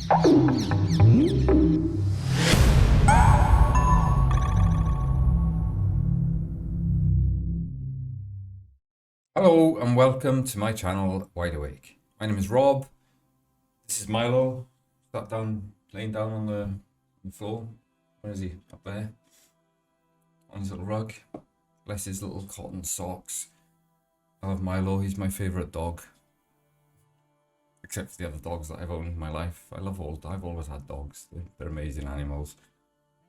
Hello and welcome to my channel, Wide Awake. My name is Rob. This is Milo. Sat down, laying down on the floor. Where is he? Up there. On his little rug. Bless his little cotton socks. I love Milo. He's my favourite dog. Except for the other dogs that I've owned in my life. I've always had dogs. They're amazing animals.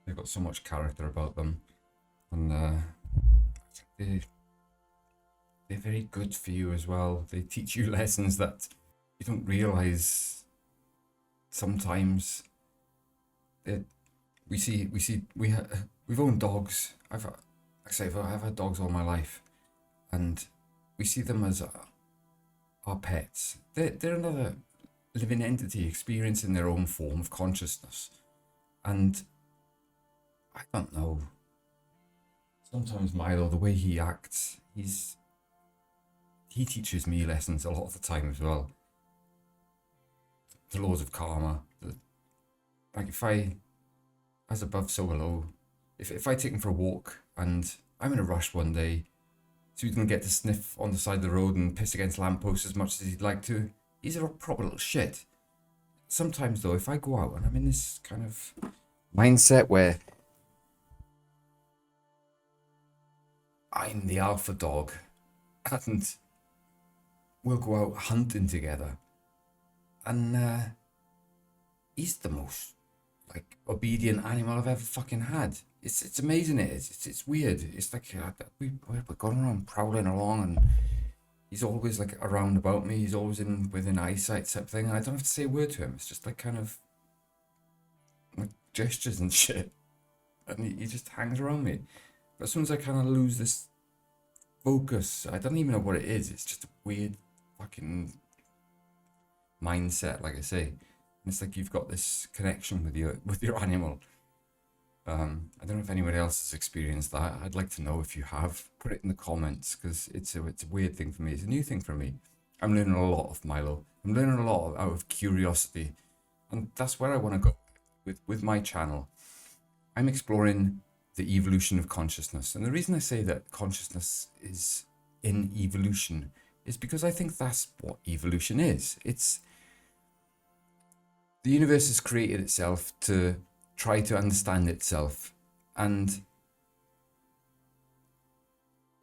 They've got so much character about them. And they're very good for you as well. They teach you lessons that you don't realize sometimes. That we've owned dogs. I've had dogs all my life, and we see them as our pets. They're another living entity experiencing their own form of consciousness, and I don't know. Sometimes Milo, the way he acts, he teaches me lessons a lot of the time as well. The laws of karma. As above, so below. If I take him for a walk and I'm in a rush one day, so he doesn't get to sniff on the side of the road and piss against lampposts as much as he'd like to, he's a proper little shit. Sometimes though, if I go out and I'm in this kind of mindset where I'm the alpha dog and we'll go out hunting together, and he's the most obedient animal I've ever fucking had. It's amazing. It's weird. It's like we're going around prowling along, and he's always around about me. He's always within eyesight type thing, and I don't have to say a word to him. It's just kind of gestures and shit, and he just hangs around me. But as soon as I kind of lose this focus, I don't even know what it is. It's just a weird fucking mindset, like I say. And it's like you've got this connection with your animal. I don't know if anyone else has experienced that. I'd like to know if you have. Put it in the comments, because it's a weird thing for me. It's a new thing for me. I'm learning a lot of Milo. I'm learning a lot out of curiosity, and that's where I want to go with my channel. I'm exploring the evolution of consciousness, and the reason I say that consciousness is in evolution is because I think that's what evolution is. It's the universe has created itself to try to understand itself, and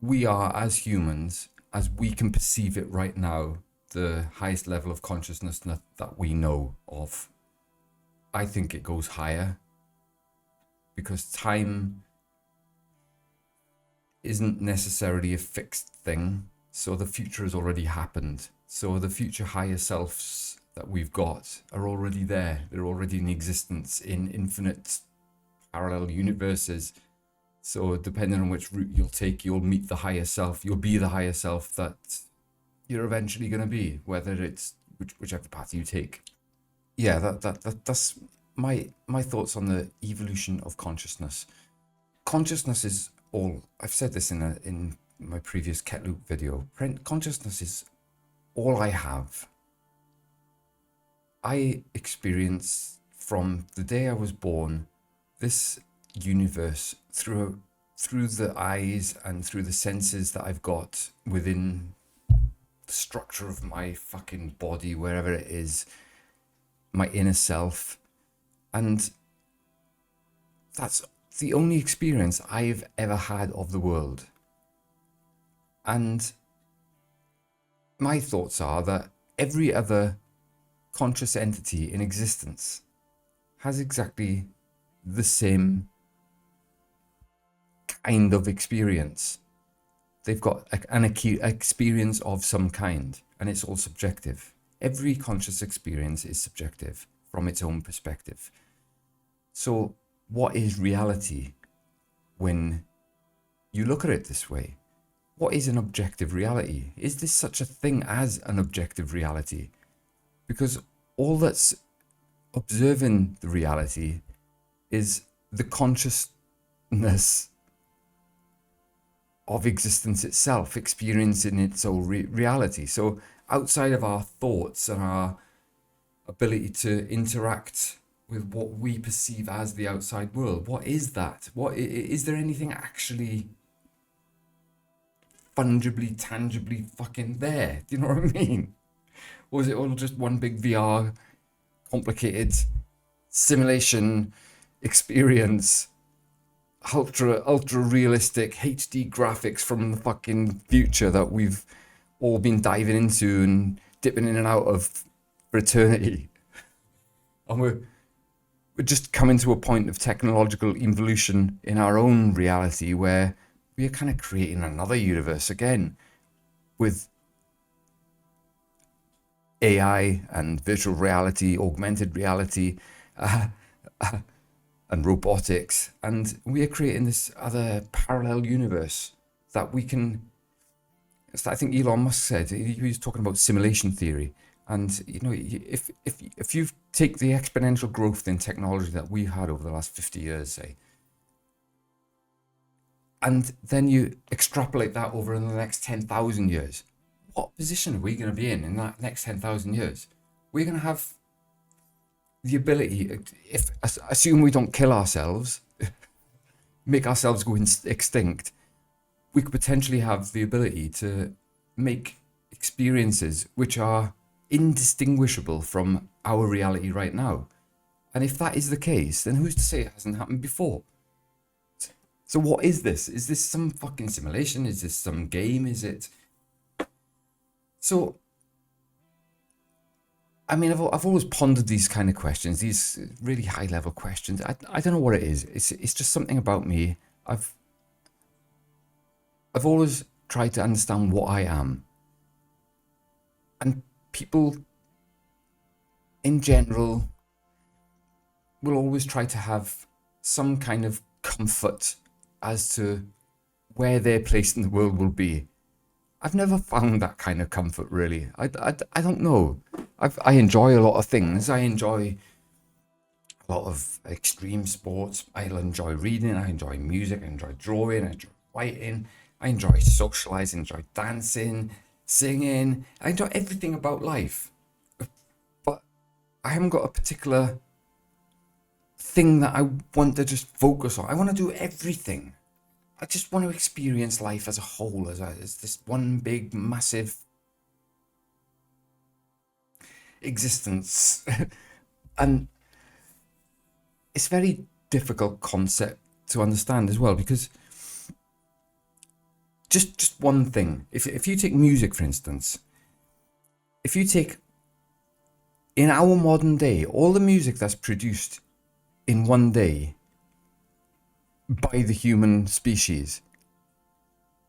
we are, as humans, as we can perceive it right now, the highest level of consciousness that we know of. I think it goes higher, because time isn't necessarily a fixed thing. So the future has already happened. So the future higher selves that we've got are already there. They're already in existence in infinite parallel universes. So depending on which route you'll take, you'll meet the higher self. You'll be the higher self that you're eventually going to be, whether it's whichever path you take. Yeah, that's my thoughts on the evolution of consciousness. Consciousness is all. I've said this in my previous Ketloop video. Consciousness is all I have. I experience from the day I was born this universe through the eyes and through the senses that I've got within the structure of my fucking body, wherever it is, my inner self. And that's the only experience I've ever had of the world. And my thoughts are that every other conscious entity in existence has exactly the same kind of experience. They've got an experience of some kind, and it's all subjective. Every conscious experience is subjective from its own perspective. So what is reality when you look at it this way? What is an objective reality? Is there such a thing as an objective reality? Because all that's observing the reality is the consciousness of existence itself, experiencing its own reality. So outside of our thoughts and our ability to interact with what we perceive as the outside world. What is that? Is there anything actually fungibly, tangibly fucking there? Do you know what I mean? Or is it all just one big VR, complicated simulation experience, ultra realistic HD graphics from the fucking future that we've all been diving into and dipping in and out of for eternity? And we're just coming to a point of technological evolution in our own reality where we are kind of creating another universe again with AI and virtual reality, augmented reality, and robotics. And we are creating this other parallel universe that we can. I think Elon Musk said, he was talking about simulation theory. And you know, if you take the exponential growth in technology that we've had over the last 50 years, say, and then you extrapolate that over in the next 10,000 years, what position are we going to be in that next 10,000 years? We're going to have the ability, if assume we don't kill ourselves, make ourselves go extinct, we could potentially have the ability to make experiences which are indistinguishable from our reality right now. And if that is the case, then who's to say it hasn't happened before? So what is this? Is this some fucking simulation? Is this some game? Is it? So, I mean, I've always pondered these kind of questions, these really high level questions. I don't know what it is. It's just something about me. I've always tried to understand what I am. And people in general will always try to have some kind of comfort as to where their place in the world will be. I've never found that kind of comfort, really. I don't know. I enjoy a lot of things. I enjoy a lot of extreme sports. I enjoy reading. I enjoy music. I enjoy drawing. I enjoy writing. I enjoy socializing. I enjoy dancing, singing. I enjoy everything about life. But I haven't got a particular thing that I want to just focus on. I want to do everything. I just want to experience life as a whole, as this one big, massive existence. And it's a very difficult concept to understand as well, because just one thing. If you take music, for instance, if you take, in our modern day, all the music that's produced in one day by the human species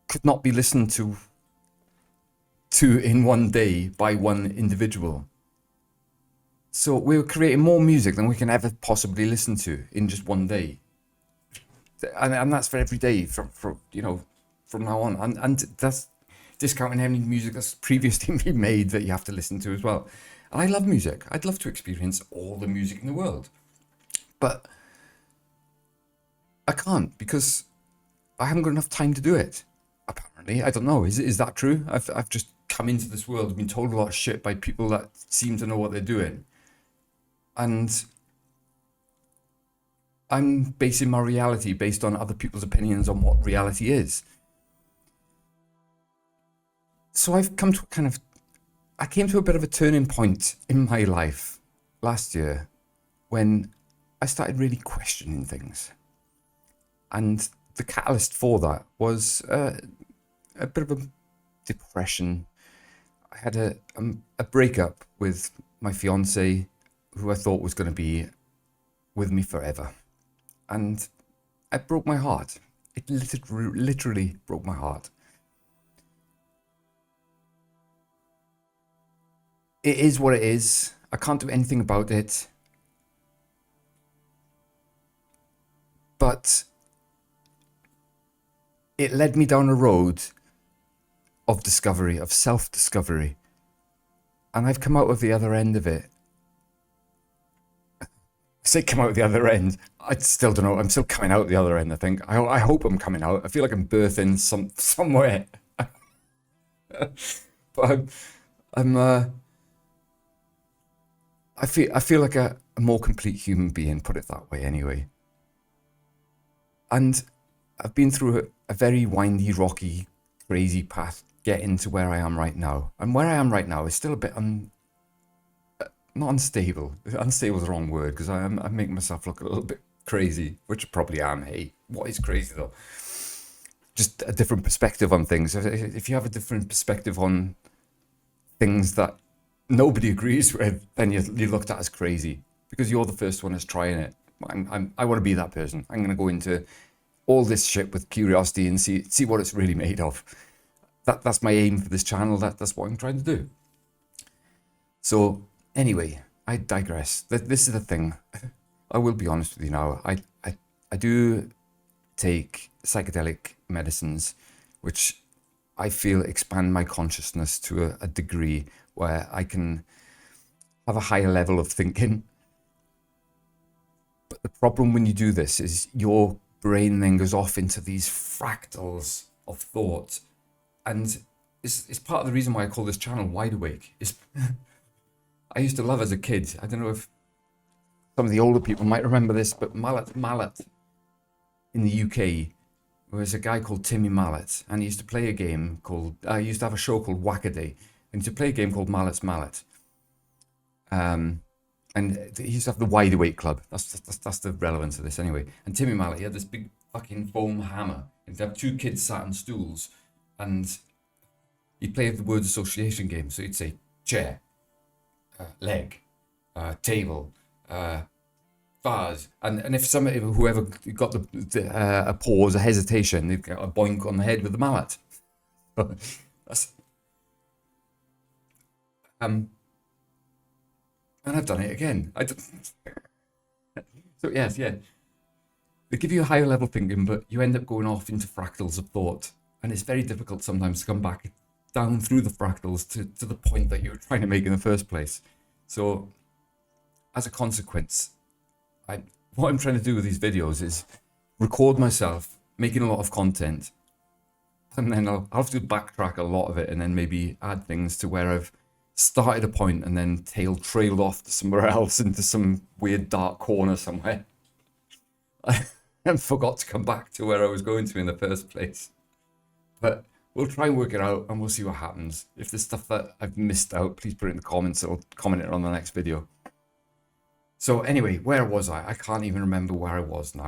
could not be listened to in one day by one individual. So we're creating more music than we can ever possibly listen to in just one day, and that's for every day from now on, and that's discounting any music that's previously been made that you have to listen to as well. And I love music. I'd love to experience all the music in the world, but I can't, because I haven't got enough time to do it. Apparently, I don't know. Is that true? I've just come into this world, been told a lot of shit by people that seem to know what they're doing, and I'm basing my reality based on other people's opinions on what reality is. So I came to a bit of a turning point in my life last year when I started really questioning things. And the catalyst for that was a bit of a depression. I had a breakup with my fiance, who I thought was going to be with me forever. And it broke my heart. It literally broke my heart. It is what it is. I can't do anything about it. But it led me down a road of discovery, of self-discovery. And I've come out of the other end of it. I say come out the other end. I still don't know. I'm still coming out the other end, I think. I hope I'm coming out. I feel like I'm birthing somewhere. But I'm I feel like a more complete human being, put it that way anyway. And I've been through a very windy, rocky, crazy path getting to where I am right now. And where I am right now is still a bit not unstable. Unstable is the wrong word because I'm making myself look a little bit crazy, which I probably am. Hey, what is crazy though? Just a different perspective on things. If you have a different perspective on things that nobody agrees with, then you're looked at as crazy because you're the first one that's trying it. I want to be that person. I'm going to go into all this shit with curiosity and see what it's really made of. That's my aim for this channel. That's what I'm trying to do. So anyway, I digress. This is the thing. I will be honest with you now. I do take psychedelic medicines, which I feel expand my consciousness to a degree where I can have a higher level of thinking. But the problem when you do this is your brain then goes off into these fractals of thought. And it's part of the reason why I call this channel Wide Awake. I used to love as a kid, I don't know if some of the older people might remember this, but Mallet in the UK, there was a guy called Timmy Mallet, and he used to play a game called, he used to have a show called Whack-A-Day, and he used to play a game called Mallet's Mallet. And he used to have the Wide Awake Club. That's the relevance of this anyway. And Timmy Mallet, he had this big fucking foam hammer. He'd have two kids sat on stools, and he'd play the word association game. So he'd say chair, leg, table, vase, and if somebody, whoever got a pause, a hesitation, they'd get a boink on the head with the mallet. That's and I've done it again. So yes, yeah, they give you a higher level thinking, but you end up going off into fractals of thought, and it's very difficult sometimes to come back down through the fractals to the point that you were trying to make in the first place. So as a consequence, what I'm trying to do with these videos is record myself making a lot of content, and then I'll have to backtrack a lot of it and then maybe add things to where I've started a point and then trailed off to somewhere else into some weird dark corner somewhere and forgot to come back to where I was going to in the first place. But we'll try and work it out and we'll see what happens. If there's stuff that I've missed out, please put it in the comments. I'll comment it on the next video. So anyway, where was I? I can't even remember where I was now.